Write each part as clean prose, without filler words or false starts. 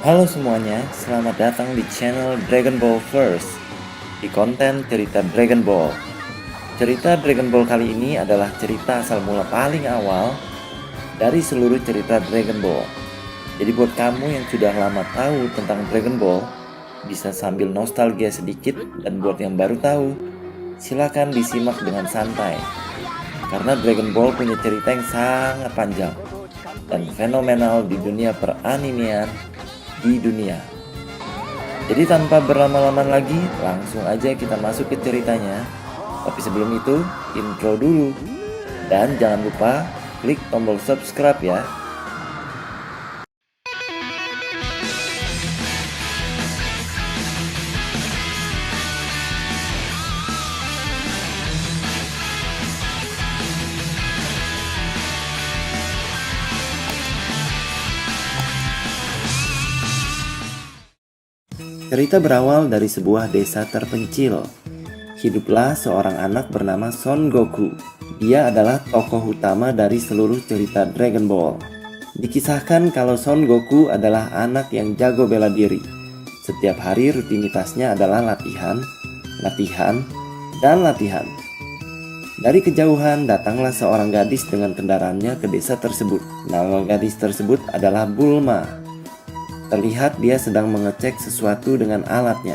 Halo semuanya, selamat datang di channel Dragon Ball First di konten cerita Dragon Ball. Cerita Dragon Ball kali ini adalah cerita asal mula paling awal dari seluruh cerita Dragon Ball. Jadi buat kamu yang sudah lama tahu tentang Dragon Ball, bisa sambil nostalgia sedikit, dan buat yang baru tahu, silakan disimak dengan santai. Karena Dragon Ball punya cerita yang sangat panjang dan fenomenal di dunia peranimian di dunia. Jadi tanpa berlama-lama lagi, langsung aja kita masuk ke ceritanya. Tapi sebelum itu, intro dulu. Dan jangan lupa klik tombol subscribe ya. Cerita berawal dari sebuah desa terpencil. Hiduplah seorang anak bernama Son Goku. Dia adalah tokoh utama dari seluruh cerita Dragon Ball. Dikisahkan kalau Son Goku adalah anak yang jago bela diri. Setiap hari rutinitasnya adalah latihan, dan latihan. Dari kejauhan datanglah seorang gadis dengan kendaraannya ke desa tersebut. Nama gadis tersebut adalah Bulma. Terlihat dia sedang mengecek sesuatu dengan alatnya.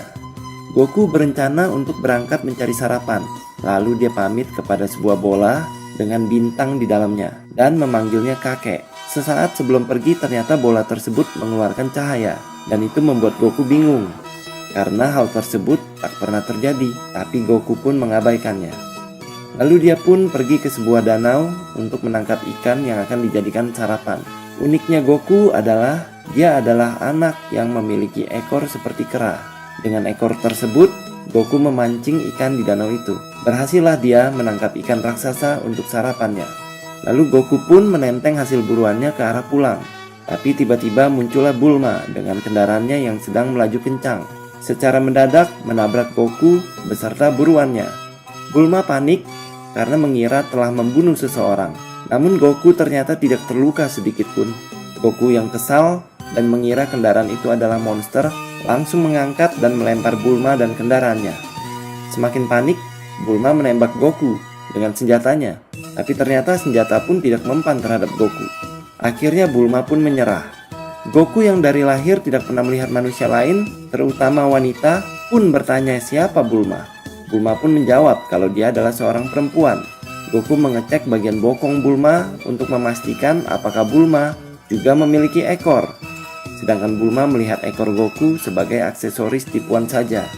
Goku berencana untuk berangkat mencari sarapan. Lalu dia pamit kepada sebuah bola dengan bintang di dalamnya dan memanggilnya kakek. Sesaat sebelum pergi ternyata bola tersebut mengeluarkan cahaya, dan itu membuat Goku bingung. Karena hal tersebut tak pernah terjadi, tapi Goku pun mengabaikannya. Lalu dia pun pergi ke sebuah danau untuk menangkap ikan yang akan dijadikan sarapan. Uniknya Goku adalah dia adalah anak yang memiliki ekor seperti kera. Dengan ekor tersebut, Goku memancing ikan di danau itu. Berhasillah dia menangkap ikan raksasa untuk sarapannya. Lalu Goku pun menenteng hasil buruannya ke arah pulang. Tapi tiba-tiba muncullah Bulma dengan kendaraannya yang sedang melaju kencang. Secara mendadak menabrak Goku beserta buruannya. Bulma panik karena mengira telah membunuh seseorang. Namun Goku ternyata tidak terluka sedikit pun. Goku yang kesal dan mengira kendaraan itu adalah monster, langsung mengangkat dan melempar Bulma dan kendaraannya. Semakin panik, Bulma menembak Goku dengan senjatanya, tapi ternyata senjata pun tidak mempan terhadap Goku. Akhirnya Bulma pun menyerah. Goku yang dari lahir tidak pernah melihat manusia lain, terutama wanita, pun bertanya siapa Bulma. Bulma pun menjawab kalau dia adalah seorang perempuan. Goku mengecek bagian bokong Bulma untuk memastikan apakah Bulma juga memiliki ekor. Sedangkan Bulma melihat ekor Goku sebagai aksesoris tipuan saja.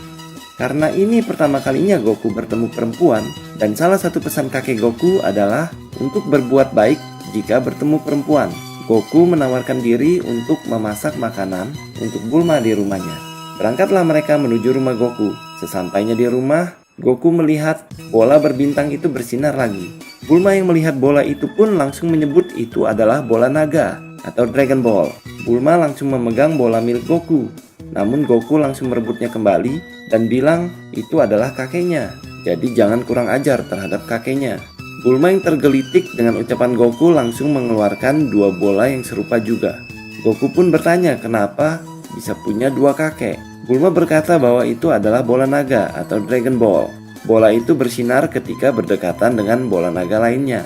Karena ini pertama kalinya Goku bertemu perempuan, dan salah satu pesan kakek Goku adalah untuk berbuat baik jika bertemu perempuan. Goku menawarkan diri untuk memasak makanan untuk Bulma di rumahnya. Berangkatlah mereka menuju rumah Goku. Sesampainya di rumah, Goku melihat bola berbintang itu bersinar lagi. Bulma yang melihat bola itu pun langsung menyebut itu adalah bola naga atau Dragon Ball. Bulma langsung memegang bola milik Goku. Namun Goku langsung merebutnya kembali dan bilang itu adalah kakeknya. Jadi jangan kurang ajar terhadap kakeknya. Bulma yang tergelitik dengan ucapan Goku langsung mengeluarkan dua bola yang serupa juga. Goku pun bertanya kenapa bisa punya dua kakek. Bulma berkata bahwa itu adalah bola naga atau Dragon Ball. Bola itu bersinar ketika berdekatan dengan bola naga lainnya.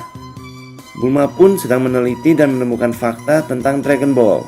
Bulma pun sedang meneliti dan menemukan fakta tentang Dragon Ball.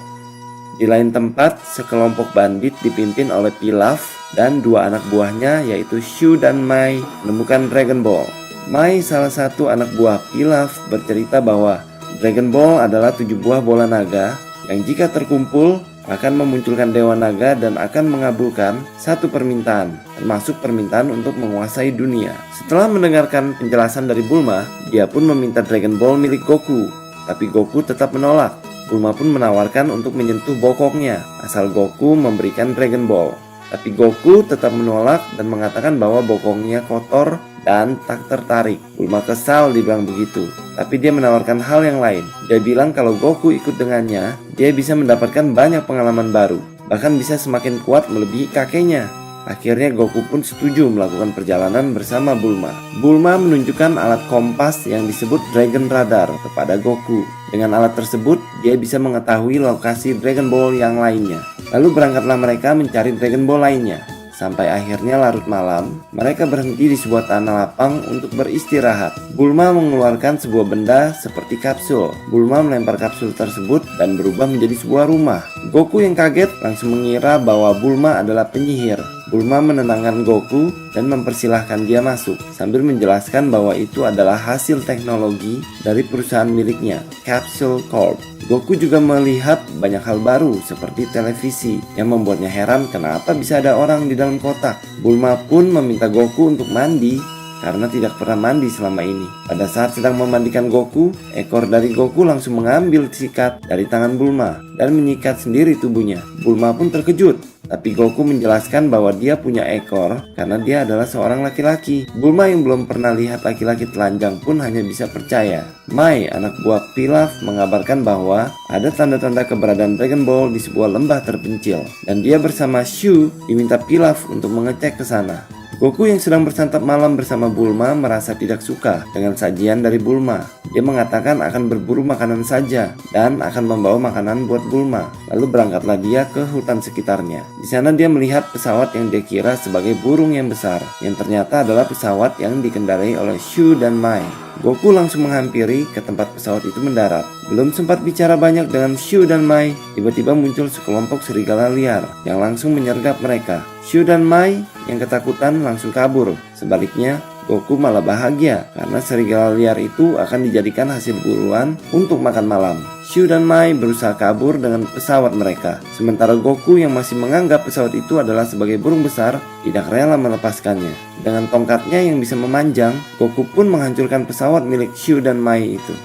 Di lain tempat, sekelompok bandit dipimpin oleh Pilaf dan dua anak buahnya yaitu Shu dan Mai menemukan Dragon Ball. Mai, salah satu anak buah Pilaf, bercerita bahwa Dragon Ball adalah 7 buah bola naga yang jika terkumpul akan memunculkan Dewa Naga dan akan mengabulkan satu permintaan, termasuk permintaan untuk menguasai dunia. Setelah mendengarkan penjelasan dari Bulma, dia pun meminta Dragon Ball milik Goku, tapi Goku tetap menolak. Bulma pun menawarkan untuk menyentuh bokongnya, asal Goku memberikan Dragon Ball. Tapi Goku tetap menolak dan mengatakan bahwa bokongnya kotor dan tak tertarik. Bulma kesal dibilang begitu, tapi dia menawarkan hal yang lain. Dia bilang kalau Goku ikut dengannya, dia bisa mendapatkan banyak pengalaman baru, bahkan bisa semakin kuat melebihi kakeknya. Akhirnya Goku pun setuju melakukan perjalanan bersama Bulma. Bulma menunjukkan alat kompas yang disebut Dragon Radar kepada Goku. Dengan alat tersebut, dia bisa mengetahui lokasi Dragon Ball yang lainnya. Lalu berangkatlah mereka mencari Dragon Ball lainnya. Sampai akhirnya larut malam, mereka berhenti di sebuah tanah lapang untuk beristirahat. Bulma mengeluarkan sebuah benda seperti kapsul. Bulma melempar kapsul tersebut dan berubah menjadi sebuah rumah. Goku yang kaget langsung mengira bahwa Bulma adalah penyihir. Bulma menenangkan Goku dan mempersilahkan dia masuk sambil menjelaskan bahwa itu adalah hasil teknologi dari perusahaan miliknya, Capsule Corp. Goku juga melihat banyak hal baru seperti televisi yang membuatnya heran kenapa bisa ada orang di dalam kotak. Bulma pun meminta Goku untuk mandi karena tidak pernah mandi selama ini. Pada saat sedang memandikan Goku, ekor dari Goku langsung mengambil sikat dari tangan Bulma dan menyikat sendiri tubuhnya. Bulma pun terkejut, tapi Goku menjelaskan bahwa dia punya ekor karena dia adalah seorang laki-laki. Bulma yang belum pernah lihat laki-laki telanjang pun hanya bisa percaya. Mai, anak buah Pilaf, mengabarkan bahwa ada tanda-tanda keberadaan Dragon Ball di sebuah lembah terpencil, dan dia bersama Shu diminta Pilaf untuk mengecek ke sana. Goku yang sedang bersantap malam bersama Bulma merasa tidak suka dengan sajian dari Bulma. Dia mengatakan akan berburu makanan saja dan akan membawa makanan buat Bulma. Lalu berangkatlah dia ke hutan sekitarnya. Di sana dia melihat pesawat yang dia kira sebagai burung yang besar, yang ternyata adalah pesawat yang dikendarai oleh Shu dan Mai. Goku langsung menghampiri ke tempat pesawat itu mendarat. Belum sempat bicara banyak dengan Shu dan Mai, tiba-tiba muncul sekelompok serigala liar yang langsung menyergap mereka. Shu dan Mai yang ketakutan langsung kabur. Sebaliknya, Goku malah bahagia karena serigala liar itu akan dijadikan hasil buruan untuk makan malam. Shu dan Mai berusaha kabur dengan pesawat mereka, sementara Goku yang masih menganggap pesawat itu adalah sebagai burung besar tidak rela melepaskannya. Dengan tongkatnya yang bisa memanjang, Goku pun menghancurkan pesawat milik Shu dan Mai itu.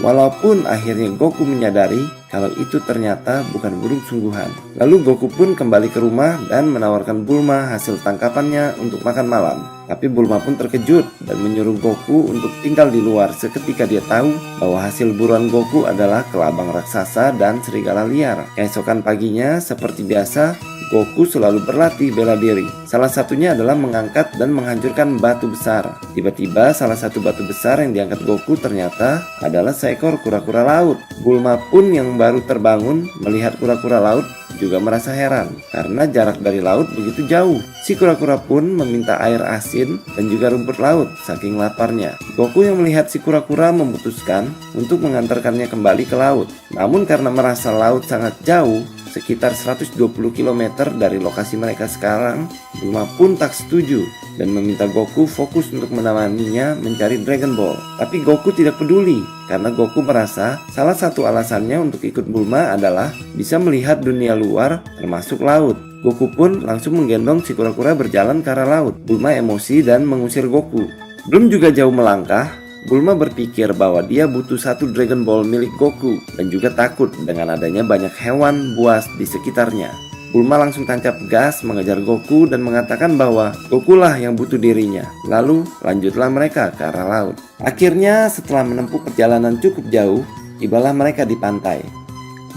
Walaupun akhirnya Goku menyadari kalau itu ternyata bukan burung sungguhan. Lalu Goku pun kembali ke rumah dan menawarkan Bulma hasil tangkapannya untuk makan malam. Tapi Bulma pun terkejut dan menyuruh Goku untuk tinggal di luar seketika dia tahu bahwa hasil buruan Goku adalah kelabang raksasa dan serigala liar. Keesokan paginya, seperti biasa, Goku selalu berlatih bela diri. Salah satunya adalah mengangkat dan menghancurkan batu besar. Tiba-tiba salah satu batu besar yang diangkat Goku ternyata adalah seekor kura-kura laut. Bulma pun yang baru terbangun melihat kura-kura laut juga merasa heran karena jarak dari laut begitu jauh. Si kura-kura pun meminta air asin dan juga rumput laut saking laparnya. Goku yang melihat si kura-kura memutuskan untuk mengantarkannya kembali ke laut. Namun karena merasa laut sangat jauh, sekitar 120 km dari lokasi mereka sekarang, Bulma pun tak setuju dan meminta Goku fokus untuk menemaninya mencari Dragon Ball. Tapi Goku tidak peduli karena Goku merasa salah satu alasannya untuk ikut Bulma adalah bisa melihat dunia luar termasuk laut. Goku pun langsung menggendong si kura-kura berjalan ke arah laut. Bulma emosi dan mengusir Goku. Belum juga jauh melangkah, Bulma berpikir bahwa dia butuh satu Dragon Ball milik Goku dan juga takut dengan adanya banyak hewan buas di sekitarnya. Bulma langsung tancap gas mengejar Goku dan mengatakan bahwa Goku lah yang butuh dirinya. Lalu lanjutlah mereka ke arah laut. Akhirnya setelah menempuh perjalanan cukup jauh, tibalah mereka di pantai.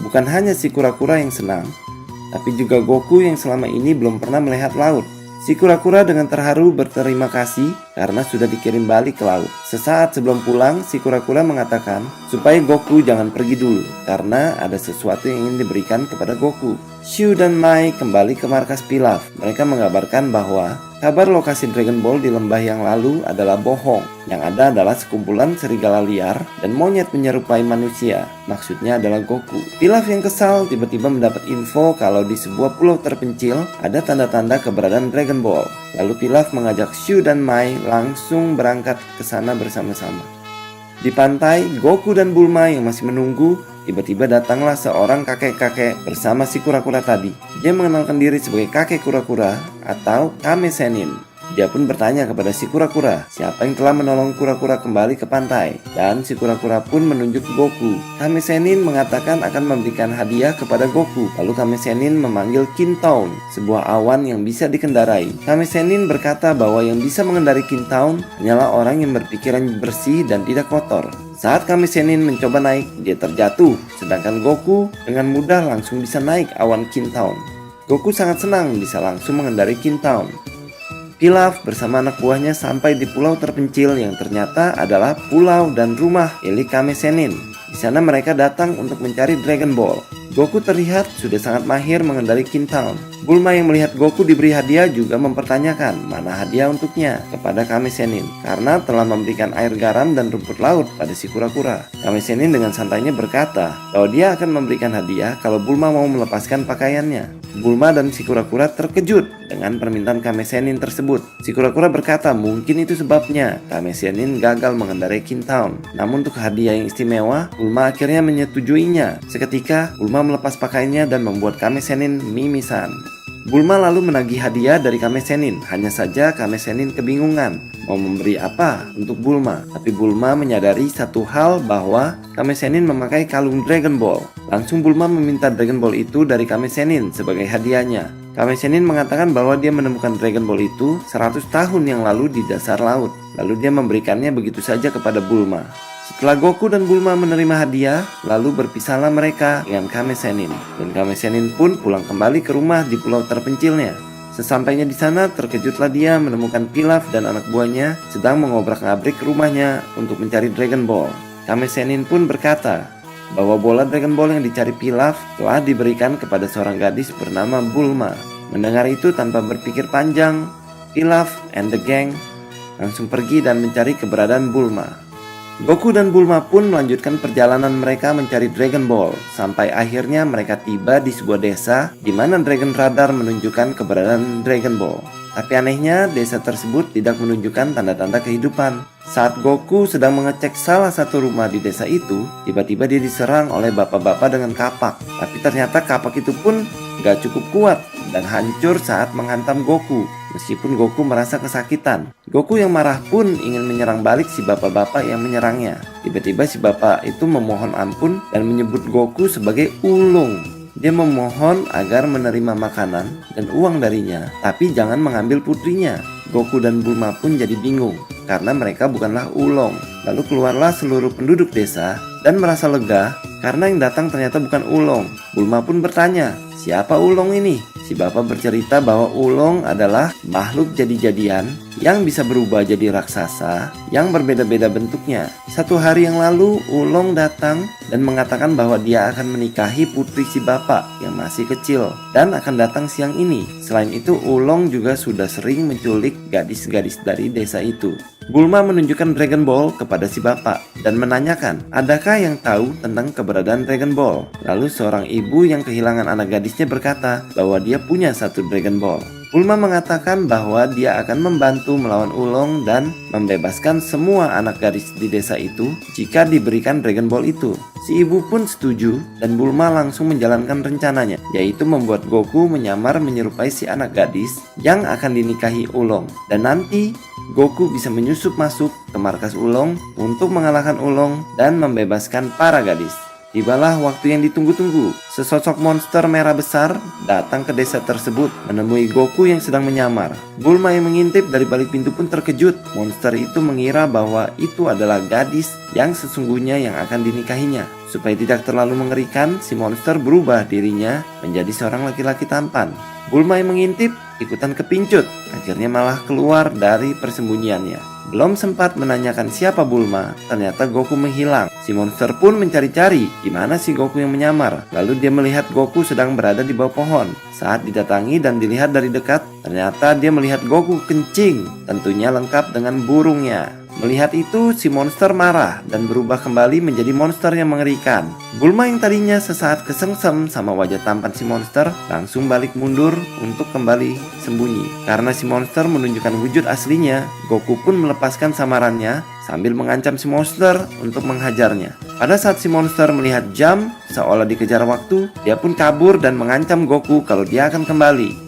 Bukan hanya si kura-kura yang senang, tapi juga Goku yang selama ini belum pernah melihat laut. Si kura-kura dengan terharu berterima kasih karena sudah dikirim balik ke laut. Sesaat sebelum pulang, si kura-kura mengatakan supaya Goku jangan pergi dulu karena ada sesuatu yang ingin diberikan kepada Goku. Shu dan Mai kembali ke markas Pilaf. Mereka mengabarkan bahwa kabar lokasi Dragon Ball di lembah yang lalu adalah bohong. Yang ada adalah sekumpulan serigala liar dan monyet menyerupai manusia. Maksudnya adalah Goku. Pilaf yang kesal tiba-tiba mendapat info kalau di sebuah pulau terpencil ada tanda-tanda keberadaan Dragon Ball. Lalu Pilaf mengajak Shu dan Mai langsung berangkat ke sana bersama-sama. Di pantai, Goku dan Bulma yang masih menunggu, tiba-tiba datanglah seorang kakek-kakek bersama si kura-kura tadi. Dia mengenalkan diri sebagai kakek kura-kura atau Kame Sennin. Dia pun bertanya kepada si kura-kura siapa yang telah menolong kura-kura kembali ke pantai. Dan si kura-kura pun menunjuk Goku. Kame Sennin mengatakan akan memberikan hadiah kepada Goku. Lalu Kame Sennin memanggil Kintown, sebuah awan yang bisa dikendarai. Kame Sennin berkata bahwa yang bisa mengendari Kintown hanyalah orang yang berpikiran bersih dan tidak kotor. Saat Kame Sennin mencoba naik, dia terjatuh. Sedangkan Goku dengan mudah langsung bisa naik awan Kintown. Goku sangat senang bisa langsung mengendarai King Town. Pilaf bersama anak buahnya sampai di pulau terpencil yang ternyata adalah pulau dan rumah milik Kame Sennin. Di sana mereka datang untuk mencari Dragon Ball. Goku terlihat sudah sangat mahir mengendarai King Town. Bulma yang melihat Goku diberi hadiah juga mempertanyakan mana hadiah untuknya kepada Kame Sennin karena telah memberikan air garam dan rumput laut pada si kura-kura. Kame Sennin dengan santainya berkata bahwa dia akan memberikan hadiah kalau Bulma mau melepaskan pakaiannya. Bulma dan si kura-kura terkejut dengan permintaan Kame Sennin tersebut. Si kura-kura berkata mungkin itu sebabnya Kame Sennin gagal mengendarai King Town. Namun untuk hadiah yang istimewa, Bulma akhirnya menyetujuinya. Seketika Bulma melepas pakaiannya dan membuat Kame Sennin mimisan. Bulma lalu menagih hadiah dari Kame Sennin. Hanya saja Kame Sennin kebingungan mau memberi apa untuk Bulma. Tapi Bulma menyadari satu hal bahwa Kame Sennin memakai kalung Dragon Ball. Langsung Bulma meminta Dragon Ball itu dari Kame Sennin sebagai hadiahnya. Kame Sennin mengatakan bahwa dia menemukan Dragon Ball itu 100 tahun yang lalu di dasar laut. Lalu dia memberikannya begitu saja kepada Bulma. Setelah Goku dan Bulma menerima hadiah, lalu berpisahlah mereka dengan Kame Sennin. Dan Kame Sennin pun pulang kembali ke rumah di pulau terpencilnya. Sesampainya di sana, terkejutlah dia menemukan Pilaf dan anak buahnya sedang mengobrak-ngabrik rumahnya untuk mencari Dragon Ball. Kame Sennin pun berkata bahwa bola Dragon Ball yang dicari Pilaf telah diberikan kepada seorang gadis bernama Bulma. Mendengar itu tanpa berpikir panjang, Pilaf and the gang langsung pergi dan mencari keberadaan Bulma. Goku dan Bulma pun melanjutkan perjalanan mereka mencari Dragon Ball sampai akhirnya mereka tiba di sebuah desa di mana Dragon Radar menunjukkan keberadaan Dragon Ball. Tapi anehnya desa tersebut tidak menunjukkan tanda-tanda kehidupan. Saat Goku sedang mengecek salah satu rumah di desa itu, tiba-tiba dia diserang oleh bapak-bapak dengan kapak. Tapi ternyata kapak itu pun gak cukup kuat dan hancur saat menghantam Goku. Meskipun Goku merasa kesakitan, Goku yang marah pun ingin menyerang balik si bapak-bapak yang menyerangnya. Tiba-tiba si bapak itu memohon ampun dan menyebut Goku sebagai ulung. Dia memohon agar menerima makanan dan uang darinya, tapi jangan mengambil putrinya. Goku dan Bulma pun jadi bingung karena mereka bukanlah ulung. Lalu keluarlah seluruh penduduk desa dan merasa lega karena yang datang ternyata bukan ulung. Bulma pun bertanya, siapa ulung ini? Si bapak bercerita bahwa ulung adalah makhluk jadi-jadian yang bisa berubah jadi raksasa yang berbeda-beda bentuknya. Satu hari yang lalu, ulung datang dan mengatakan bahwa dia akan menikahi putri si bapak yang masih kecil dan akan datang siang ini. Selain itu, ulung juga sudah sering menculik gadis-gadis dari desa itu. Bulma menunjukkan Dragon Ball kepada si bapak dan menanyakan, adakah yang tahu tentang keberadaan Dragon Ball? Lalu seorang ibu yang kehilangan anak gadisnya berkata bahwa dia punya satu Dragon Ball. Bulma mengatakan bahwa dia akan membantu melawan ulung dan membebaskan semua anak gadis di desa itu jika diberikan Dragon Ball itu. Si ibu pun setuju dan Bulma langsung menjalankan rencananya, yaitu membuat Goku menyamar menyerupai si anak gadis yang akan dinikahi ulung. Dan nanti Goku bisa menyusup masuk ke markas ulung untuk mengalahkan ulung dan membebaskan para gadis. Tibalah waktu yang ditunggu-tunggu. Sesosok monster merah besar datang ke desa tersebut menemui Goku yang sedang menyamar. Bulma yang mengintip dari balik pintu pun terkejut. Monster itu mengira bahwa itu adalah gadis yang sesungguhnya yang akan dinikahinya. Supaya tidak terlalu mengerikan, si monster berubah dirinya menjadi seorang laki-laki tampan. Bulma yang mengintip ikutan kepincut, akhirnya malah keluar dari persembunyiannya. Belum sempat menanyakan siapa Bulma, ternyata Goku menghilang. Si monster pun mencari-cari di mana si Goku yang menyamar. Lalu dia melihat Goku sedang berada di bawah pohon. Saat didatangi dan dilihat dari dekat, ternyata dia melihat Goku kencing, tentunya lengkap dengan burungnya. Melihat itu, si monster marah dan berubah kembali menjadi monster yang mengerikan. Bulma yang tadinya sesaat kesengsem sama wajah tampan si monster, langsung balik mundur untuk kembali sembunyi. Karena si monster menunjukkan wujud aslinya, Goku pun melepaskan samarannya sambil mengancam si monster untuk menghajarnya. Pada saat si monster melihat jam, seolah dikejar waktu, dia pun kabur dan mengancam Goku kalau dia akan kembali.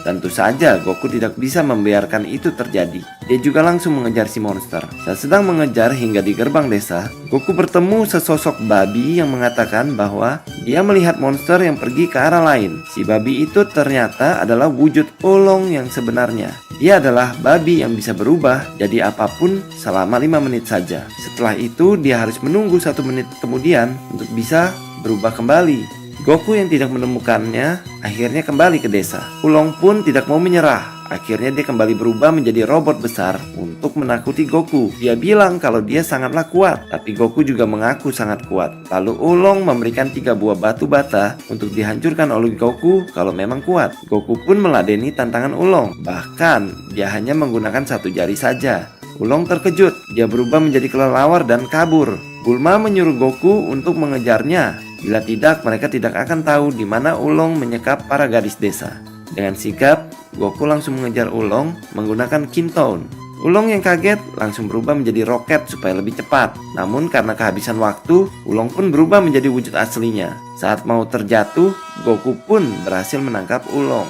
Tentu saja Goku tidak bisa membiarkan itu terjadi. Dia juga langsung mengejar si monster. Saat sedang mengejar hingga di gerbang desa, Goku bertemu sesosok babi yang mengatakan bahwa dia melihat monster yang pergi ke arah lain. Si babi itu ternyata adalah wujud ulung yang sebenarnya. Dia adalah babi yang bisa berubah jadi apapun selama 5 menit saja. Setelah itu dia harus menunggu 1 menit kemudian untuk bisa berubah kembali. Goku yang tidak menemukannya akhirnya kembali ke desa. Ulong pun tidak mau menyerah. Akhirnya dia kembali berubah menjadi robot besar untuk menakuti Goku. Dia bilang kalau dia sangatlah kuat, tapi Goku juga mengaku sangat kuat. Lalu Ulong memberikan 3 buah batu bata untuk dihancurkan oleh Goku kalau memang kuat. Goku pun meladeni tantangan Ulong. Bahkan dia hanya menggunakan 1 jari saja. Ulong terkejut. Dia berubah menjadi kelelawar dan kabur. Bulma menyuruh Goku untuk mengejarnya. Bila tidak, mereka tidak akan tahu di mana Ulong menyekap para gadis desa. Dengan sigap, Goku langsung mengejar Ulong menggunakan Kintoun. Ulong yang kaget langsung berubah menjadi roket supaya lebih cepat. Namun karena kehabisan waktu, Ulong pun berubah menjadi wujud aslinya. Saat mau terjatuh, Goku pun berhasil menangkap Ulong.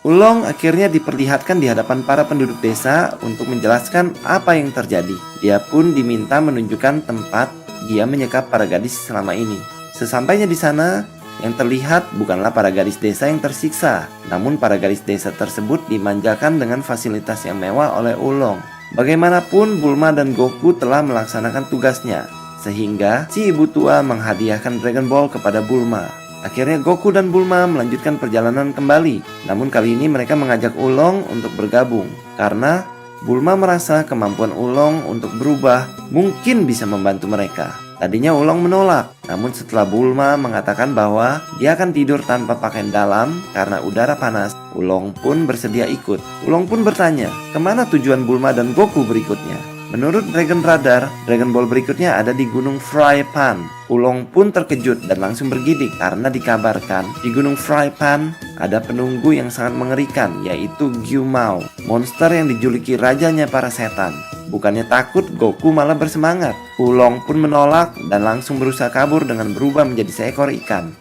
Ulong akhirnya diperlihatkan di hadapan para penduduk desa untuk menjelaskan apa yang terjadi. Dia pun diminta menunjukkan tempat dia menyekap para gadis selama ini. Sesampainya di sana, yang terlihat bukanlah para gadis desa yang tersiksa, namun para gadis desa tersebut dimanjakan dengan fasilitas yang mewah oleh Ulong. Bagaimanapun Bulma dan Goku telah melaksanakan tugasnya, sehingga si ibu tua menghadiahkan Dragon Ball kepada Bulma. Akhirnya Goku dan Bulma melanjutkan perjalanan kembali. Namun kali ini mereka mengajak Ulong untuk bergabung, karena Bulma merasa kemampuan Ulong untuk berubah mungkin bisa membantu mereka. Tadinya Ulong menolak, namun setelah Bulma mengatakan bahwa dia akan tidur tanpa pakaian dalam karena udara panas, Ulong pun bersedia ikut. Ulong pun bertanya, kemana tujuan Bulma dan Goku berikutnya? Menurut Dragon Radar, Dragon Ball berikutnya ada di Gunung Frypan. Ulong pun terkejut dan langsung bergidik karena dikabarkan di Gunung Frypan ada penunggu yang sangat mengerikan, yaitu Gyumao, monster yang dijuluki rajanya para setan. Bukannya takut, Goku malah bersemangat. Ulong pun menolak dan langsung berusaha kabur dengan berubah menjadi seekor ikan.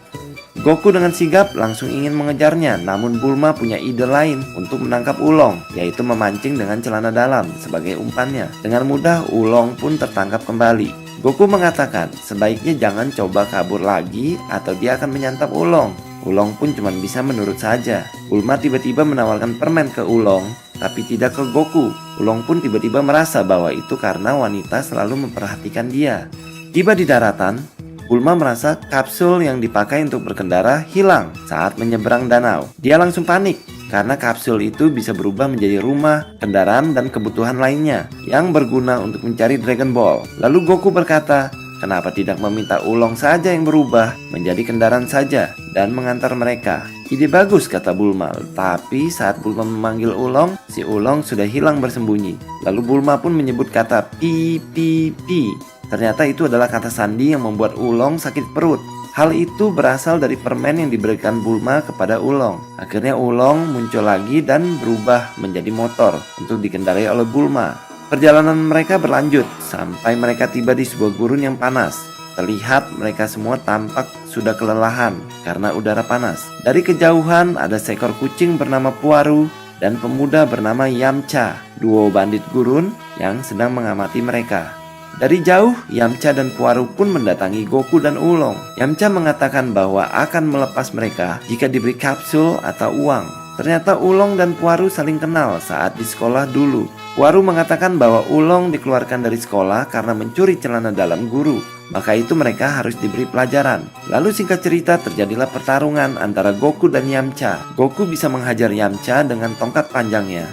Goku dengan sigap langsung ingin mengejarnya, namun Bulma punya ide lain untuk menangkap Ulong, yaitu memancing dengan celana dalam sebagai umpannya. Dengan mudah Ulong pun tertangkap kembali. Goku mengatakan sebaiknya jangan coba kabur lagi atau dia akan menyantap Ulong. Ulong pun cuma bisa menurut saja. Bulma tiba-tiba menawarkan permen ke Ulong, tapi tidak ke Goku. Ulong pun tiba-tiba merasa bahwa itu karena wanita selalu memperhatikan dia. Tiba di daratan, Bulma merasa kapsul yang dipakai untuk berkendara hilang saat menyeberang danau. Dia langsung panik karena kapsul itu bisa berubah menjadi rumah, kendaraan, dan kebutuhan lainnya yang berguna untuk mencari Dragon Ball. Lalu Goku berkata, kenapa tidak meminta Ulong saja yang berubah menjadi kendaraan saja dan mengantar mereka? Ide bagus, kata Bulma. Tapi saat Bulma memanggil Ulong, si Ulong sudah hilang bersembunyi. Lalu Bulma pun menyebut kata pi pi pi. Ternyata itu adalah kata sandi yang membuat Ulong sakit perut. Hal itu berasal dari permen yang diberikan Bulma kepada Ulong. Akhirnya Ulong muncul lagi dan berubah menjadi motor untuk dikendarai oleh Bulma. Perjalanan mereka berlanjut sampai mereka tiba di sebuah gurun yang panas. Terlihat mereka semua tampak sudah kelelahan karena udara panas. Dari kejauhan ada seekor kucing bernama Puaru dan pemuda bernama Yamcha, duo bandit gurun yang sedang mengamati mereka. Dari jauh, Yamcha dan Puaru pun mendatangi Goku dan Ulong. Yamcha mengatakan bahwa akan melepas mereka jika diberi kapsul atau uang. Ternyata Ulong dan Puaru saling kenal saat di sekolah dulu. Puaru mengatakan bahwa Ulong dikeluarkan dari sekolah karena mencuri celana dalam guru. Maka itu mereka harus diberi pelajaran. Lalu singkat cerita terjadilah pertarungan antara Goku dan Yamcha. Goku bisa menghajar Yamcha dengan tongkat panjangnya.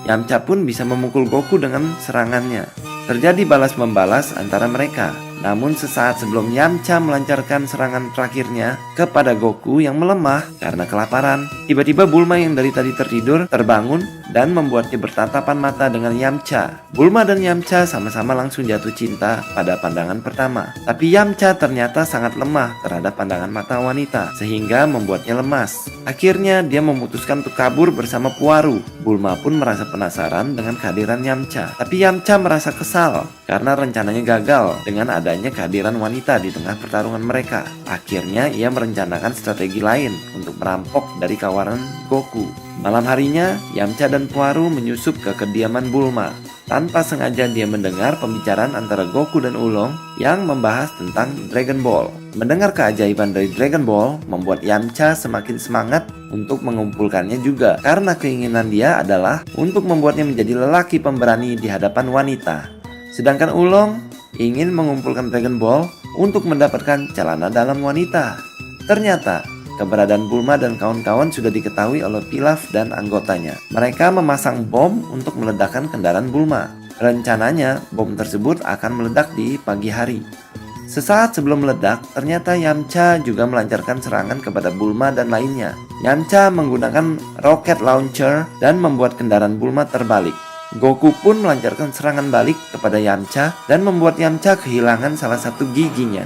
Yamcha pun bisa memukul Goku dengan serangannya. Terjadi balas-membalas antara mereka. Namun sesaat sebelum Yamcha melancarkan serangan terakhirnya kepada Goku yang melemah karena kelaparan, tiba-tiba Bulma yang dari tadi tertidur terbangun dan membuatnya bertatapan mata dengan Yamcha. Bulma dan Yamcha sama-sama langsung jatuh cinta pada pandangan pertama. Tapi Yamcha ternyata sangat lemah terhadap pandangan mata wanita, sehingga membuatnya lemas. Akhirnya dia memutuskan untuk kabur bersama Puaru. Bulma pun merasa penasaran dengan kehadiran Yamcha. Tapi Yamcha merasa kesal karena rencananya gagal dengan adanya kehadiran wanita di tengah pertarungan mereka. Akhirnya ia merencanakan strategi lain untuk merampok dari kawanan Goku. Malam harinya, Yamcha dan Puaru menyusup ke kediaman Bulma. Tanpa sengaja dia mendengar pembicaraan antara Goku dan Ulong yang membahas tentang Dragon Ball. Mendengar keajaiban dari Dragon Ball membuat Yamcha semakin semangat untuk mengumpulkannya juga, karena keinginan dia adalah untuk membuatnya menjadi lelaki pemberani di hadapan wanita. Sedangkan Ulong ingin mengumpulkan Dragon Ball untuk mendapatkan celana dalam wanita. Ternyata, keberadaan Bulma dan kawan-kawan sudah diketahui oleh Pilaf dan anggotanya. Mereka memasang bom untuk meledakkan kendaraan Bulma. Rencananya, bom tersebut akan meledak di pagi hari. Sesaat sebelum meledak, ternyata Yamcha juga melancarkan serangan kepada Bulma dan lainnya. Yamcha menggunakan rocket launcher dan membuat kendaraan Bulma terbalik. Goku pun melancarkan serangan balik kepada Yamcha dan membuat Yamcha kehilangan salah satu giginya.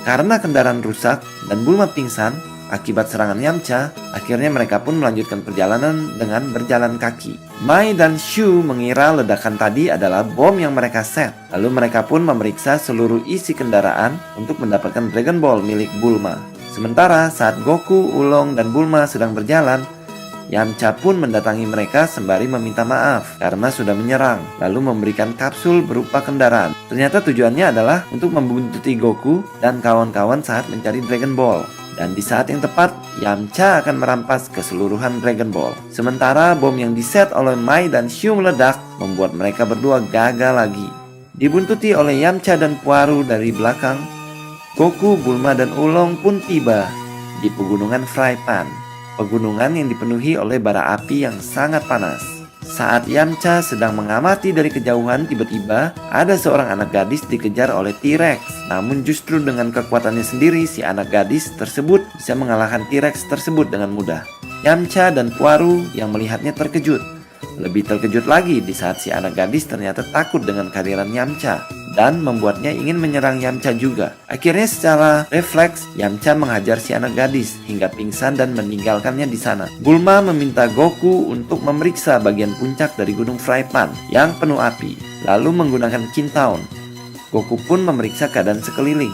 Karena kendaraan rusak dan Bulma pingsan akibat serangan Yamcha, akhirnya mereka pun melanjutkan perjalanan dengan berjalan kaki. Mai dan Shu mengira ledakan tadi adalah bom yang mereka set. Lalu mereka pun memeriksa seluruh isi kendaraan untuk mendapatkan Dragon Ball milik Bulma. Sementara saat Goku, Ulong, dan Bulma sedang berjalan, Yamcha pun mendatangi mereka sembari meminta maaf karena sudah menyerang, lalu memberikan kapsul berupa kendaraan. Ternyata tujuannya adalah untuk membuntuti Goku dan kawan-kawan saat mencari Dragon Ball. Dan di saat yang tepat, Yamcha akan merampas keseluruhan Dragon Ball. Sementara bom yang diset oleh Mai dan Shu meledak, membuat mereka berdua gagal lagi. Dibuntuti oleh Yamcha dan Puaru dari belakang, Goku, Bulma, dan Ulong pun tiba di pegunungan Frypan. Pegunungan yang dipenuhi oleh bara api yang sangat panas. Saat Yamcha sedang mengamati dari kejauhan, tiba-tiba ada seorang anak gadis dikejar oleh T-Rex. Namun justru dengan kekuatannya sendiri, si anak gadis tersebut bisa mengalahkan T-Rex tersebut dengan mudah. Yamcha dan Puaru yang melihatnya terkejut. Lebih terkejut lagi di saat si anak gadis ternyata takut dengan kehadiran Yamcha dan membuatnya ingin menyerang Yamcha juga. Akhirnya secara refleks, Yamcha menghajar si anak gadis hingga pingsan dan meninggalkannya di sana. Bulma meminta Goku untuk memeriksa bagian puncak dari Gunung Frypan yang penuh api, lalu menggunakan Kintown. Goku pun memeriksa keadaan sekeliling.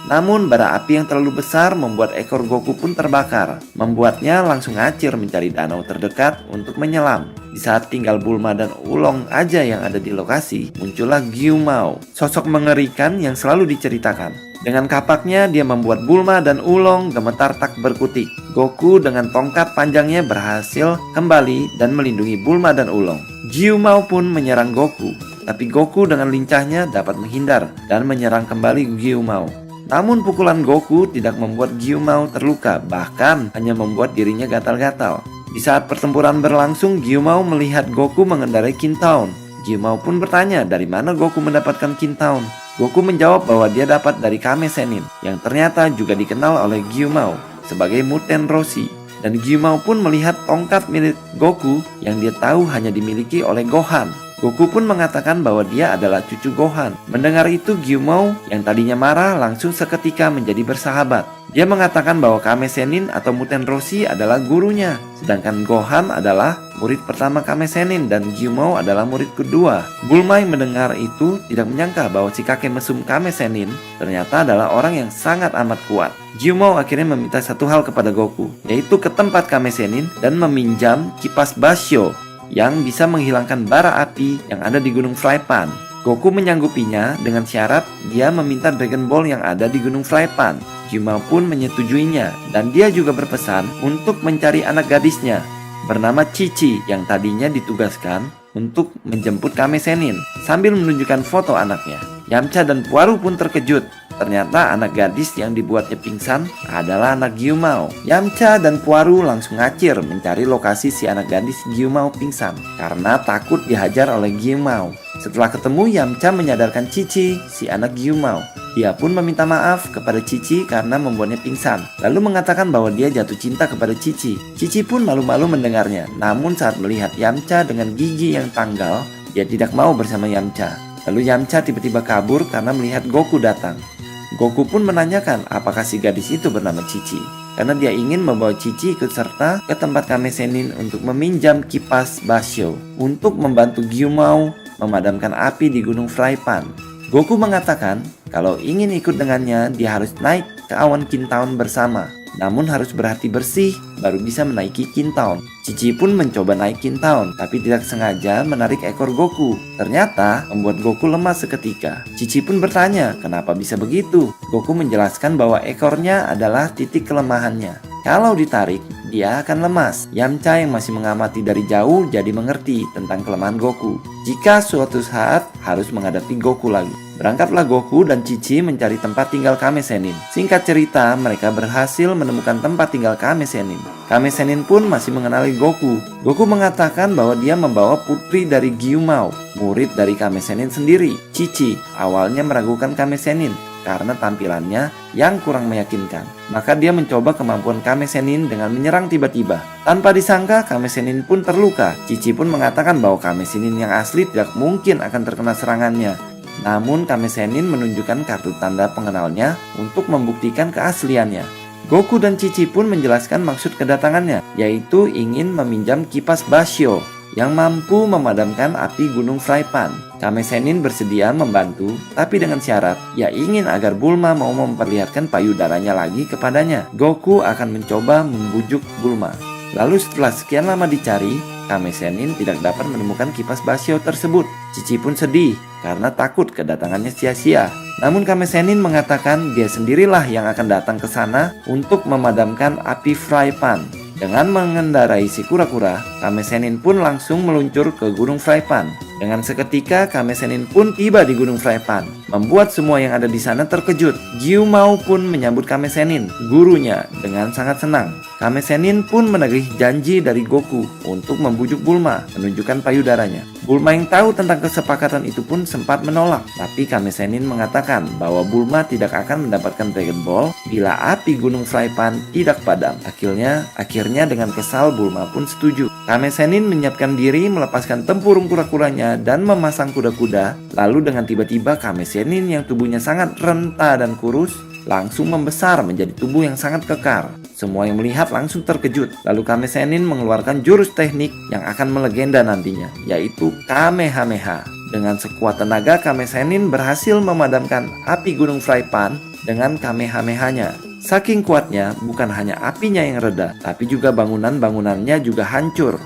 Namun bara api yang terlalu besar membuat ekor Goku pun terbakar, membuatnya langsung ngacir mencari danau terdekat untuk menyelam. Di saat tinggal Bulma dan Ulong aja yang ada di lokasi, muncullah Gyumao, sosok mengerikan yang selalu diceritakan. Dengan kapaknya dia membuat Bulma dan Ulong gemetar tak berkutik. Goku dengan tongkat panjangnya berhasil kembali dan melindungi Bulma dan Ulong. Gyumao pun menyerang Goku, tapi Goku dengan lincahnya dapat menghindar dan menyerang kembali Gyumao. Namun pukulan Goku tidak membuat Gyumao terluka, bahkan hanya membuat dirinya gatal-gatal. Di saat pertempuran berlangsung, Gyumao melihat Goku mengendarai Kintown. Gyumao pun bertanya dari mana Goku mendapatkan Kintown. Goku menjawab bahwa dia dapat dari Kame Sennin, yang ternyata juga dikenal oleh Gyumao sebagai Muten Roshi. Dan Gyumao pun melihat tongkat milik Goku yang dia tahu hanya dimiliki oleh Gohan. Goku pun mengatakan bahwa dia adalah cucu Gohan. Mendengar itu, Gyumao yang tadinya marah langsung seketika menjadi bersahabat. Dia mengatakan bahwa Kame Sennin atau Muten Roshi adalah gurunya, sedangkan Gohan adalah murid pertama Kame Sennin dan Gyumao adalah murid kedua. Bulma yang mendengar itu tidak menyangka bahwa si kakek mesum Kame Sennin ternyata adalah orang yang sangat amat kuat. Gyumao akhirnya meminta satu hal kepada Goku, yaitu ke tempat Kame Sennin dan meminjam kipas Basho yang bisa menghilangkan bara api yang ada di Gunung Frypan. Goku menyanggupinya dengan syarat dia meminta Dragon Ball yang ada di Gunung Frypan. Gyumao pun menyetujuinya dan dia juga berpesan untuk mencari anak gadisnya bernama Cici yang tadinya ditugaskan untuk menjemput Kame Sennin sambil menunjukkan foto anaknya. Yamcha dan Puaru pun terkejut. Ternyata anak gadis yang dibuatnya pingsan adalah anak Gyumao. Yamcha dan Puaru langsung ngacir mencari lokasi si anak gadis Gyumao pingsan karena takut dihajar oleh Gyumao. Setelah ketemu, Yamcha menyadarkan Cici, si anak Gyumao. Dia pun meminta maaf kepada Cici karena membuatnya pingsan, lalu mengatakan bahwa dia jatuh cinta kepada Cici. Cici pun malu-malu mendengarnya, namun saat melihat Yamcha dengan gigi yang tanggal, dia tidak mau bersama Yamcha. Lalu Yamcha tiba-tiba kabur karena melihat Goku datang. Goku pun menanyakan apakah si gadis itu bernama Cici, karena dia ingin membawa Cici ikut serta ke tempat Kame Sennin untuk meminjam kipas Basho untuk membantu Gyumao memadamkan api di Gunung Frypan. Goku mengatakan kalau ingin ikut dengannya dia harus naik ke awan Kintown bersama, namun harus berhati bersih baru bisa menaiki Kintown. Cici pun mencoba naik Kintown tapi tidak sengaja menarik ekor Goku. Ternyata membuat Goku lemas seketika. Cici pun bertanya kenapa bisa begitu. Goku menjelaskan bahwa ekornya adalah titik kelemahannya. Kalau ditarik, dia akan lemas. Yamcha yang masih mengamati dari jauh jadi mengerti tentang kelemahan Goku jika suatu saat harus menghadapi Goku lagi. Berangkatlah Goku dan Chi-Chi mencari tempat tinggal Kame Sennin. Singkat cerita, mereka berhasil menemukan tempat tinggal Kame Sennin. Kame Sennin pun masih mengenali Goku. Goku mengatakan bahwa dia membawa putri dari Gyumao, murid dari Kame Sennin sendiri. Chi-Chi awalnya meragukan Kame Sennin karena tampilannya yang kurang meyakinkan. Maka dia mencoba kemampuan Kame Sennin dengan menyerang tiba-tiba. Tanpa disangka, Kame Sennin pun terluka. Chi-Chi pun mengatakan bahwa Kame Sennin yang asli tidak mungkin akan terkena serangannya. Namun Kame Sennin menunjukkan kartu tanda pengenalnya untuk membuktikan keasliannya. Goku dan Chi-Chi pun menjelaskan maksud kedatangannya, yaitu ingin meminjam kipas Basho yang mampu memadamkan api Gunung Frypan. Kame Sennin bersedia membantu, tapi dengan syarat ia ingin agar Bulma mau memperlihatkan payudaranya lagi kepadanya. Goku akan mencoba membujuk Bulma. Lalu setelah sekian lama dicari, Kame Sennin tidak dapat menemukan kipas Basho tersebut. Chi-Chi pun sedih karena takut kedatangannya sia-sia. Namun Kame Sennin mengatakan dia sendirilah yang akan datang ke sana untuk memadamkan api Frypan. Dengan mengendarai si kura-kura, Kame Sennin pun langsung meluncur ke Gunung Frypan. Dengan seketika, Kame Sennin pun tiba di Gunung Frypan, membuat semua yang ada di sana terkejut. Gyumao pun menyambut Kame Sennin, gurunya, dengan sangat senang. Kame Sennin pun menagih janji dari Goku untuk membujuk Bulma, menunjukkan payudaranya. Bulma yang tahu tentang kesepakatan itu pun sempat menolak, tapi Kame Sennin mengatakan bahwa Bulma tidak akan mendapatkan Dragon Ball bila api Gunung Frypan tidak padam. Akhirnya dengan kesal Bulma pun setuju. Kame Sennin menyiapkan diri melepaskan tempurung kura-kuranya dan memasang kuda-kuda. Lalu dengan tiba-tiba Kame Sennin yang tubuhnya sangat renta dan kurus langsung membesar menjadi tubuh yang sangat kekar. Semua yang melihat langsung terkejut. Lalu Kame Sennin mengeluarkan jurus teknik yang akan melegenda nantinya, yaitu Kamehameha. Dengan sekuat tenaga, Kame Sennin berhasil memadamkan api Gunung Frypan dengan Kamehamehanya. Saking kuatnya, bukan hanya apinya yang reda, tapi juga bangunan-bangunannya juga hancur.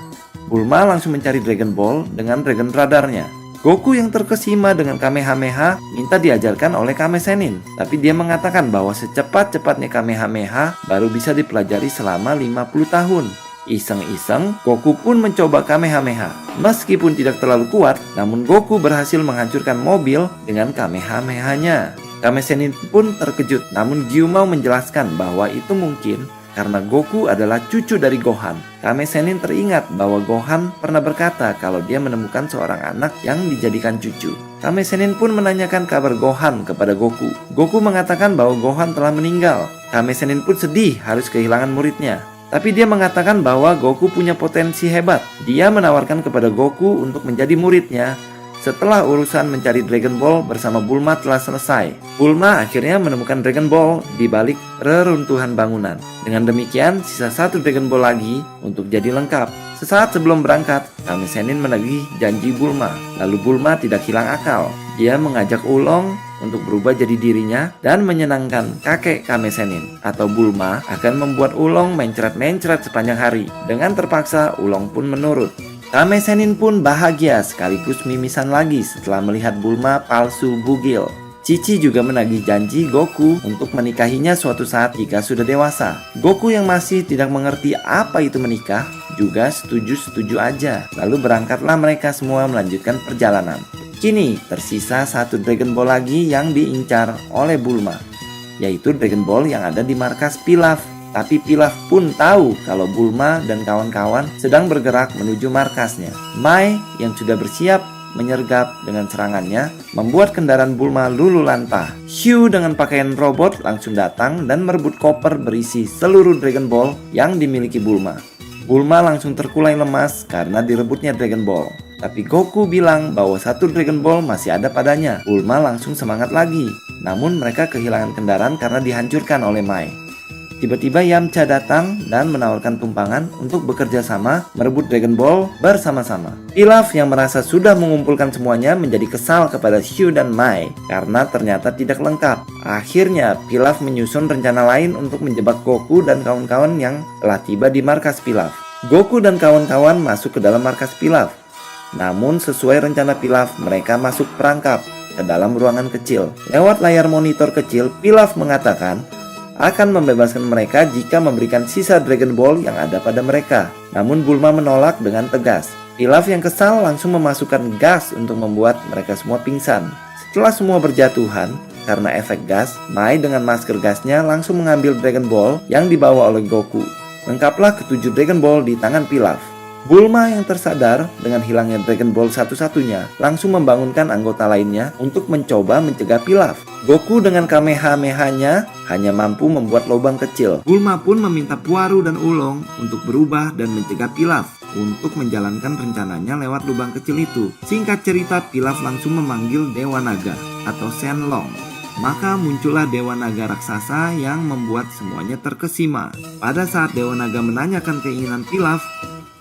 Bulma langsung mencari Dragon Ball dengan Dragon Radarnya. Goku yang terkesima dengan Kamehameha minta diajarkan oleh Kame Sennin, tapi dia mengatakan bahwa secepat-cepatnya Kamehameha baru bisa dipelajari selama 50 tahun. Iseng-iseng, Goku pun mencoba Kamehameha. Meskipun tidak terlalu kuat, namun Goku berhasil menghancurkan mobil dengan Kamehamehanya. Kame Sennin pun terkejut, namun Gyumao menjelaskan bahwa itu mungkin karena Goku adalah cucu dari Gohan. Kame Sennin teringat bahwa Gohan pernah berkata kalau dia menemukan seorang anak yang dijadikan cucu. Kame Sennin pun menanyakan kabar Gohan kepada Goku. Goku mengatakan bahwa Gohan telah meninggal. Kame Sennin pun sedih harus kehilangan muridnya. Tapi dia mengatakan bahwa Goku punya potensi hebat. Dia menawarkan kepada Goku untuk menjadi muridnya setelah urusan mencari Dragon Ball bersama Bulma telah selesai. Bulma akhirnya menemukan Dragon Ball di balik reruntuhan bangunan. Dengan demikian, sisa satu Dragon Ball lagi untuk jadi lengkap. Sesaat sebelum berangkat, Kame Sennin menagih janji Bulma. Lalu Bulma tidak hilang akal. Dia mengajak Oolong untuk berubah jadi dirinya dan menyenangkan kakek Kame Sennin. Atau Bulma akan membuat Oolong mencret-mencret sepanjang hari. Dengan terpaksa, Oolong pun menurut. Kame Sennin pun bahagia sekaligus mimisan lagi setelah melihat Bulma palsu bugil. Chi-Chi juga menagih janji Goku untuk menikahinya suatu saat jika sudah dewasa. Goku yang masih tidak mengerti apa itu menikah juga setuju-setuju aja. Lalu berangkatlah mereka semua melanjutkan perjalanan. Kini tersisa satu Dragon Ball lagi yang diincar oleh Bulma, yaitu Dragon Ball yang ada di markas Pilaf. Tapi Pilaf pun tahu kalau Bulma dan kawan-kawan sedang bergerak menuju markasnya. Mai yang sudah bersiap menyergap dengan serangannya membuat kendaraan Bulma luluh lantah. Shu dengan pakaian robot langsung datang dan merebut koper berisi seluruh Dragon Ball yang dimiliki Bulma. Bulma langsung terkulai lemas karena direbutnya Dragon Ball. Tapi Goku bilang bahwa satu Dragon Ball masih ada padanya. Bulma langsung semangat lagi. Namun mereka kehilangan kendaraan karena dihancurkan oleh Mai. Tiba-tiba Yamcha datang dan menawarkan tumpangan untuk bekerja sama merebut Dragon Ball bersama-sama. Pilaf yang merasa sudah mengumpulkan semuanya menjadi kesal kepada Shu dan Mai karena ternyata tidak lengkap. Akhirnya Pilaf menyusun rencana lain untuk menjebak Goku dan kawan-kawan yang telah tiba di markas Pilaf. Goku dan kawan-kawan masuk ke dalam markas Pilaf. Namun sesuai rencana Pilaf, mereka masuk perangkap ke dalam ruangan kecil. Lewat layar monitor kecil, Pilaf mengatakan akan membebaskan mereka jika memberikan sisa Dragon Ball yang ada pada mereka. Namun Bulma menolak dengan tegas. Pilaf yang kesal langsung memasukkan gas untuk membuat mereka semua pingsan. Setelah semua berjatuhan, karena efek gas, Mai dengan masker gasnya langsung mengambil Dragon Ball yang dibawa oleh Goku. Lengkaplah ketujuh Dragon Ball di tangan Pilaf. Bulma yang tersadar dengan hilangnya Dragon Ball satu-satunya langsung membangunkan anggota lainnya untuk mencoba mencegah Pilaf. Goku dengan Kamehameha-nya hanya mampu membuat lubang kecil. Bulma pun meminta Puaru dan Ulong untuk berubah dan mencegah Pilaf untuk menjalankan rencananya lewat lubang kecil itu. Singkat cerita, Pilaf langsung memanggil Dewa Naga atau Shenlong. Maka muncullah Dewa Naga raksasa yang membuat semuanya terkesima. Pada saat Dewa Naga menanyakan keinginan Pilaf,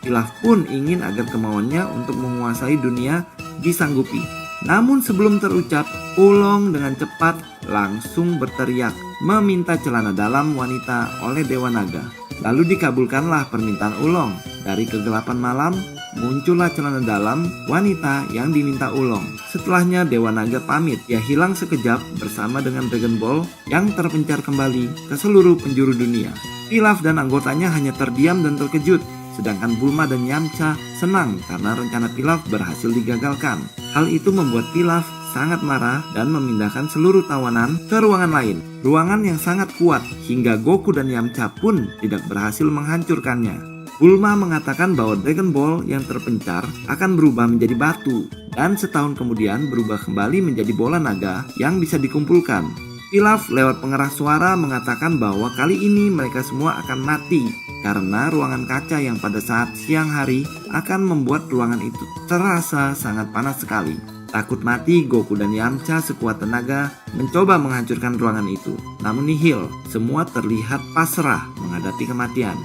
Pilaf pun ingin agar kemauannya untuk menguasai dunia disanggupi. Namun sebelum terucap, Ulong dengan cepat langsung berteriak meminta celana dalam wanita oleh Dewa Naga. Lalu dikabulkanlah permintaan Ulong. Dari kegelapan malam, muncullah celana dalam wanita yang diminta Ulong. Setelahnya Dewa Naga pamit. Ia hilang sekejap bersama dengan Dragon Ball yang terpencar kembali ke seluruh penjuru dunia. Pilaf dan anggotanya hanya terdiam dan terkejut. Sedangkan Bulma dan Yamcha senang karena rencana Pilaf berhasil digagalkan. Hal itu membuat Pilaf sangat marah dan memindahkan seluruh tawanan ke ruangan lain. Ruangan yang sangat kuat hingga Goku dan Yamcha pun tidak berhasil menghancurkannya. Bulma mengatakan bahwa Dragon Ball yang terpencar akan berubah menjadi batu dan setahun kemudian berubah kembali menjadi bola naga yang bisa dikumpulkan. Pilaf lewat pengeras suara mengatakan bahwa kali ini mereka semua akan mati karena ruangan kaca yang pada saat siang hari akan membuat ruangan itu terasa sangat panas sekali. Takut mati, Goku dan Yamcha sekuat tenaga mencoba menghancurkan ruangan itu. Namun nihil, semua terlihat pasrah menghadapi kematian.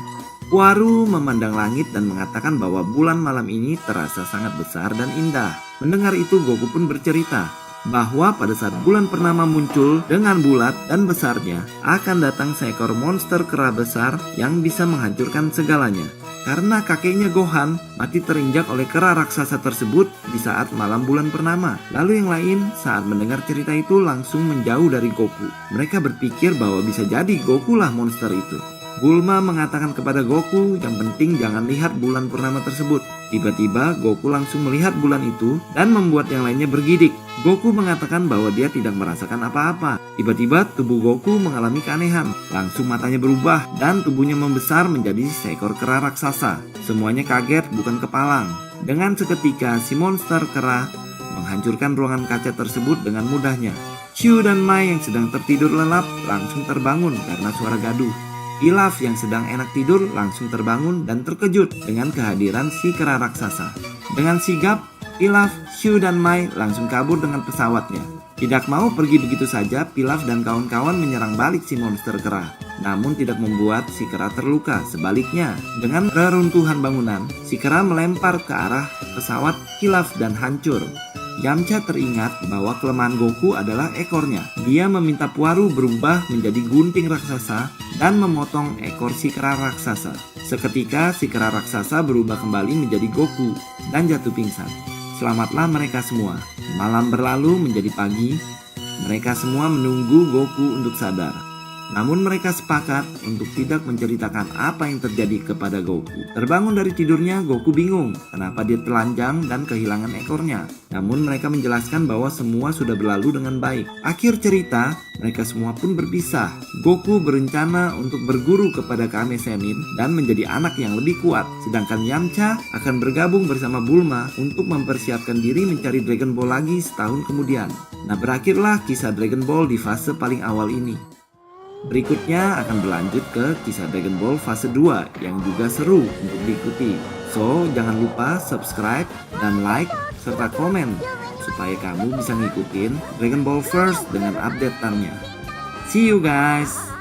Puaru memandang langit dan mengatakan bahwa bulan malam ini terasa sangat besar dan indah. Mendengar itu, Goku pun bercerita bahwa pada saat bulan purnama muncul dengan bulat dan besarnya, akan datang seekor monster kera besar yang bisa menghancurkan segalanya. Karena kakeknya Gohan mati terinjak oleh kera raksasa tersebut di saat malam bulan purnama. Lalu yang lain saat mendengar cerita itu langsung menjauh dari Goku. Mereka berpikir bahwa bisa jadi Goku lah monster itu. Bulma mengatakan kepada Goku yang penting jangan lihat bulan purnama tersebut. Tiba-tiba Goku langsung melihat bulan itu dan membuat yang lainnya bergidik. Goku mengatakan bahwa dia tidak merasakan apa-apa. Tiba-tiba tubuh Goku mengalami keanehan. Langsung matanya berubah dan tubuhnya membesar menjadi seekor kera raksasa. Semuanya kaget bukan kepalang. Dengan seketika si monster kera menghancurkan ruangan kaca tersebut dengan mudahnya. Shu dan Mai yang sedang tertidur lelap langsung terbangun karena suara gaduh. Pilaf yang sedang enak tidur langsung terbangun dan terkejut dengan kehadiran si kera raksasa. Dengan sigap, Pilaf, Shu dan Mai langsung kabur dengan pesawatnya. Tidak mau pergi begitu saja, Pilaf dan kawan-kawan menyerang balik si monster kera. Namun tidak membuat si kera terluka. Sebaliknya, dengan reruntuhan bangunan, si kera melempar ke arah pesawat Pilaf dan hancur. Yamcha teringat bahwa kelemahan Goku adalah ekornya. Dia meminta Puaru berubah menjadi gunting raksasa dan memotong ekor si kera raksasa. Seketika si kera raksasa berubah kembali menjadi Goku dan jatuh pingsan. Selamatlah mereka semua. Malam berlalu menjadi pagi. Mereka semua menunggu Goku untuk sadar. Namun mereka sepakat untuk tidak menceritakan apa yang terjadi kepada Goku. Terbangun dari tidurnya, Goku bingung kenapa dia telanjang dan kehilangan ekornya. Namun mereka menjelaskan bahwa semua sudah berlalu dengan baik. Akhir cerita, mereka semua pun berpisah. Goku berencana untuk berguru kepada Kame Sennin dan menjadi anak yang lebih kuat. Sedangkan Yamcha akan bergabung bersama Bulma untuk mempersiapkan diri mencari Dragon Ball lagi setahun kemudian. Nah, berakhirlah kisah Dragon Ball di fase paling awal ini. Berikutnya akan berlanjut ke kisah Dragon Ball fase 2 yang juga seru untuk diikuti. So, jangan lupa subscribe dan like serta komen supaya kamu bisa ngikutin Dragon Ball First dengan update-annya. See you guys!